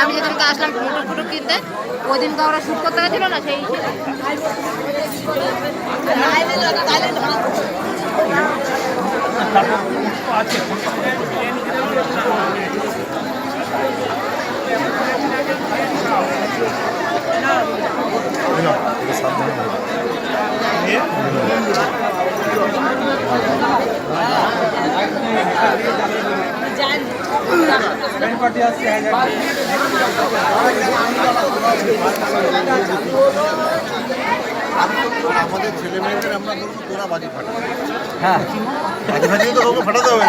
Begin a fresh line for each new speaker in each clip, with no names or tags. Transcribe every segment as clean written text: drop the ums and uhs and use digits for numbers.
আমি যেদিনকে আসলাম ফটো কিনতে ওই দিনকে ওরা শুট করতে গেছিল না সেই
আমাদের ছেলে মেয়েদের আমরা বলবো তোরা বাজি ফাটা। হ্যাঁ, বাজি ফাটিয়ে তো লোকে ফাটাতে হবে।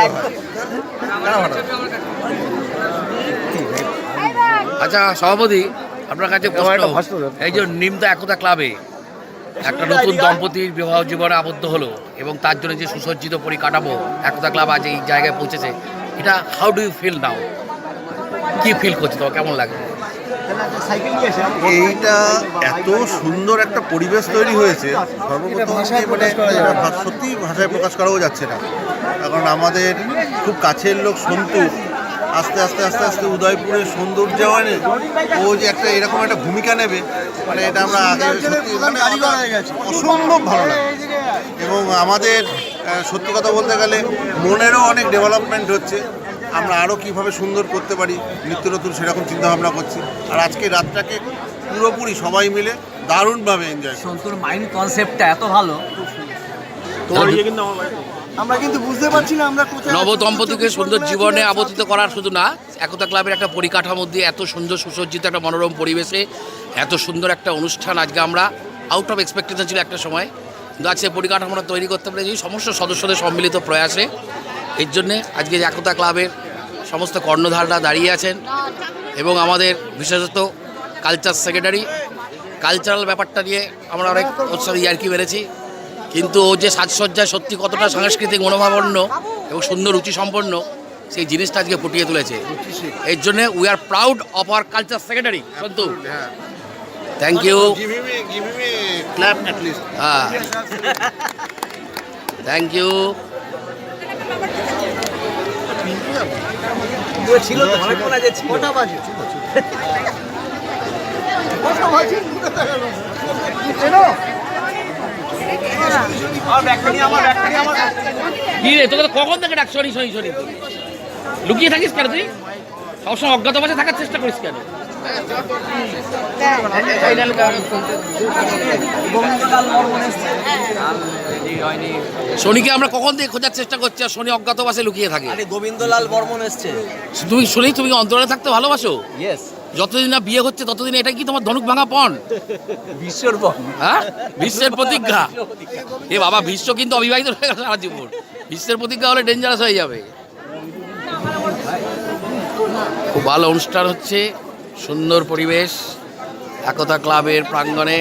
আচ্ছা সভাপতি, আপনার কাছে এই যে নিমতা একতা ক্লাবে একটা নতুন দম্পতির বিবাহ জীবনে আবদ্ধ হলো এবং তার জন্য যে সুসজ্জিত পরিকাঠামো একতা ক্লাব আজ এই জায়গায় পৌঁছেছে, এটা how do you feel now? কি ফিল করছে, তোমার কেমন লাগে?
এইটা এত সুন্দর একটা পরিবেশ তৈরি হয়েছে, সর্বপ্রথম মানে সত্যি ভাষায় প্রকাশ করাও যাচ্ছে না। কারণ আমাদের খুব কাছের লোক সন্তু আস্তে আস্তে আস্তে আস্তে উদয়পুরের সৌন্দর্যায়নে ও যে একটা এরকম একটা ভূমিকা নেবে, মানে এটা আমরা আগে সত্যি মানে অসম্ভব ভালো লাগে। এবং আমাদের সত্যি কথা বলতে গেলে মনেরও অনেক ডেভেলপমেন্ট হচ্ছে। আমরা আরও কীভাবে সুন্দর করতে পারি নিত্য নতুন সেরকম চিন্তাভাবনা করছি। আর আজকে রাতটাকে পুরোপুরি সবাই মিলে দারুণভাবে এনজয়।
সন্তুর মাইন্ড কনসেপ্টটা এত ভালো,
আমরা কিন্তু বুঝতে পারছি না আমরা কোথায়।
নবদম্পতিকে সুন্দর জীবনে আবর্তিত করার শুধু না, একতা ক্লাবের একটা পরিকাঠামোর দিয়ে এত সুন্দর সুসজ্জিত একটা মনোরম পরিবেশে এত সুন্দর একটা অনুষ্ঠান আজকে আমরা আউট অফ এক্সপেকটেশন ছিল একটা সময়, কিন্তু আজকে পরিকাঠামোটা তৈরি করতে পারে এই সমস্ত সদস্যদের সম্মিলিত প্রয়াসে। এর জন্যে আজকে একতা ক্লাবের সমস্ত কর্ণধাররা দাঁড়িয়ে আছেন এবং আমাদের বিশেষত কালচার সেক্রেটারি কালচারাল ব্যাপারটা নিয়ে আমরা অনেক ওর সাথে ইয়ার্কি মেরেছি, কিন্তু ও যে সাজসজ্জায় সত্যি কতটা সাংস্কৃতিক মনোভাবাপন্ন এবং সুন্দর রুচিসম্পন্ন সেই জিনিসটা আজকে ফুটিয়ে তুলেছে। এর জন্যে we are proud of our culture secretary Santu. Thank you. হ্যাঁ, থ্যাংক ইউ।
ছিল তো অনেক মনে আছে ছোটা বাজে
কি রে, তোকে কখন থেকে ডাক শনি শনি শনি লুকিয়ে থাকিস কেন? তুই সবসময় অজ্ঞাত বাসে থাকার চেষ্টা করিস কেন? শনিকে আমরা কখন থেকে খোঁজার চেষ্টা করছি আর শনি অজ্ঞাত বাসে লুকিয়ে থাকে।
গোবিন্দলাল বর্মন এসছে।
তুমি শনি, তুমি অন্তরালে থাকতে ভালোবাসো?
ইয়েস।
যতদিন না বিয়ে হচ্ছে ততদিন এটা কি তোমার ধনুক ভাঙা পণ?
বিশ্বর পণ।
হ্যাঁ, বিশ্বের প্রতিজ্ঞা। এ বাবা, বিশ্ব কিন্তু অবিবাহিত হয়ে গেল সারা জীবন। বিশ্বের প্রতিজ্ঞা হলে ডেঞ্জারাস হয়ে যাবে। খুব ভালো অনুষ্ঠান হচ্ছে, সুন্দর পরিবেশ একতা ক্লাবের প্রাঙ্গণে।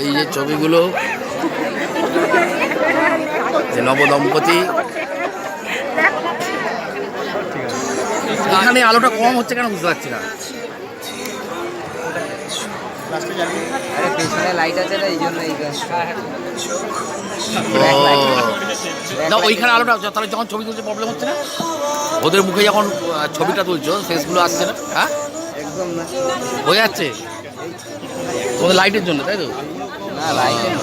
এই যে ছবিগুলো, যে নবদম্পতি, এখানে আলোটা কম হচ্ছে কেন বুঝতে পারছি না।
লাইট আছে না, এই জন্য
ওইখানে আলোটা, তাহলে যখন ছবি তুলছে প্রবলেম হচ্ছে না? ওদের মুখে যখন ছবিটা তুলছো ফেসগুলো আসছে না? হ্যাঁ,
একদম না,
হয়ে যাচ্ছে ওদের লাইটের জন্য, তাই তো?
না লাইট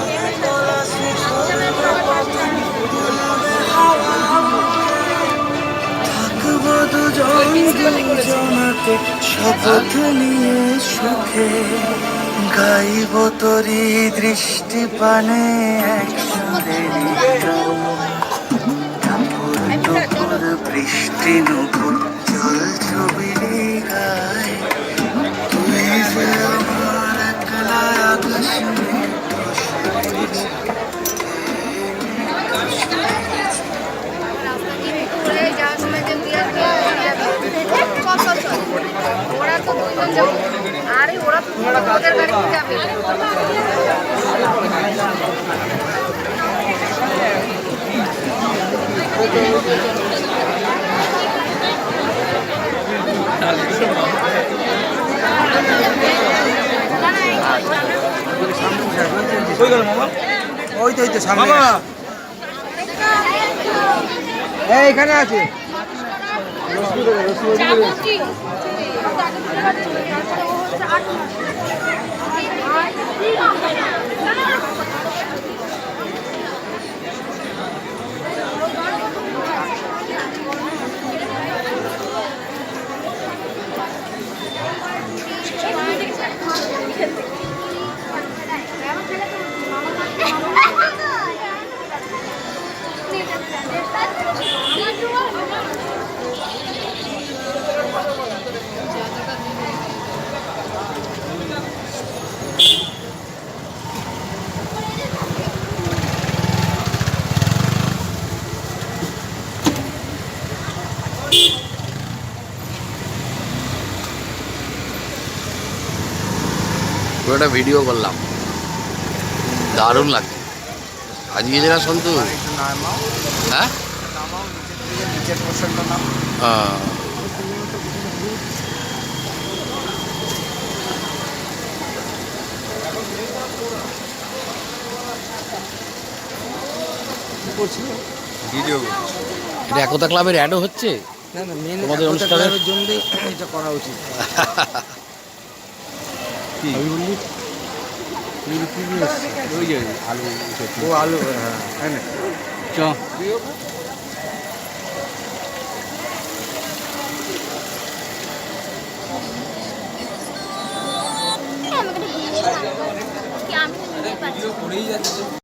শপথ নিয়ে সুখে গাইব তোরি দৃষ্টি পানে একসাথে বৃষ্টি নুপুর জল ছবি গায় তুই যে আমার একলা আকাশ
আরে ওরা তো ওদের বাড়িতে যাবে।
ওই তো সামনে এইখানে আছে
পুরোটা ভিডিও করলাম, দারুণ লাগছে। আজকে যেটা সন্তু, হ্যাঁ এটা একতা ক্লাবের অ্যাডও হচ্ছে
না না মেন
তোমাদের অনুষ্ঠানের
জন্যই এটা করা উচিত আলু হ্যাঁ না চ
আমি